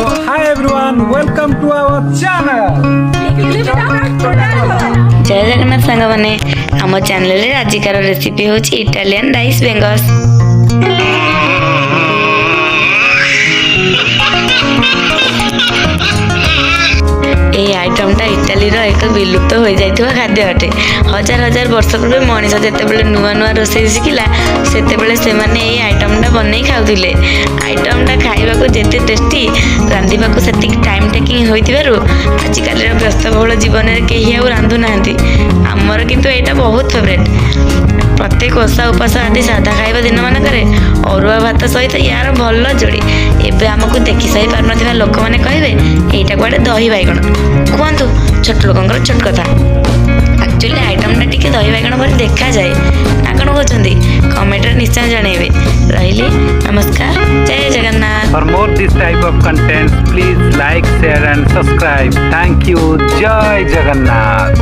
So hi everyone, welcome to our channel. जय जगन्नाथ सांग मैंने आम चैनल आजिकार रेसिपी हूँ इटालियन राइस बेंगस। এই আইଟমটা ইটালীর এক বিলুপ্ত হয়ে যাইଥିବା খাদ্য ଅଟେ। ହଜାର ହଜାର ବର୍ଷ ପୂର୍ବେ ମଣିଷ ଯେତେବେଳେ ନୂଆ ନୂଆ ରୋଷେଇ ଶିଖିଲା ସେତେବେଳେ ସେମାନେ ଏଇ ଆଇଟମଟା ବନେଇ ଖାଉଥିଲେ। ଆଇଟମଟା ଖାଇବାକୁ ଯେତେ ଟେଷ୍ଟି ରାନ୍ଧିବାକୁ ସେତିକି ଟାଇମ୍ ଟେକିଂ ହୋଇଥିବାରୁ ଆଜିକାଲିର ବ୍ୟସ୍ତବହୁଳ ଜୀବନରେ କେହି ଆଉ ରାନ୍ଧୁନାହାନ୍ତି। ଆମର କିନ୍ତୁ ଏଇଟା ବହୁତ ଫେଭରେଟ୍। ପ୍ରତ୍ୟେକ ଓଷା ଉପାସ ଆଦି ସାଧା ଖାଇବା ଦିନମାନଙ୍କରେ ଅରୁଆ ଭାତ ସହିତ ୟାର ଭଲ ଯୋଡ଼ି। ଏବେ ଆମକୁ ଦେଖି ସହି ପାରୁନଥିବା ଲୋକମାନେ କହିବେ ଏଇଟା କୁଆଡ଼େ ଦହି ବାଇଗଣ। କୁହନ୍ତୁ ଛୋଟ ଲୋକଙ୍କର ଛୋଟ କଥା। ଆକ୍ଚୁଆଲି ଆଇଟମଟା ଟିକେ ଦହି ବାଇଗଣ ପରି ଦେଖାଯାଏ ନା କ'ଣ କହୁଛନ୍ତି? କମେଣ୍ଟରେ ନିଶ୍ଚୟ ଜଣେଇବେ। ରହିଲି, ନମସ୍କାର, ଜୟ Jagannath. For more this type of content, please like, share and subscribe. Thank you. Jai Jagannath.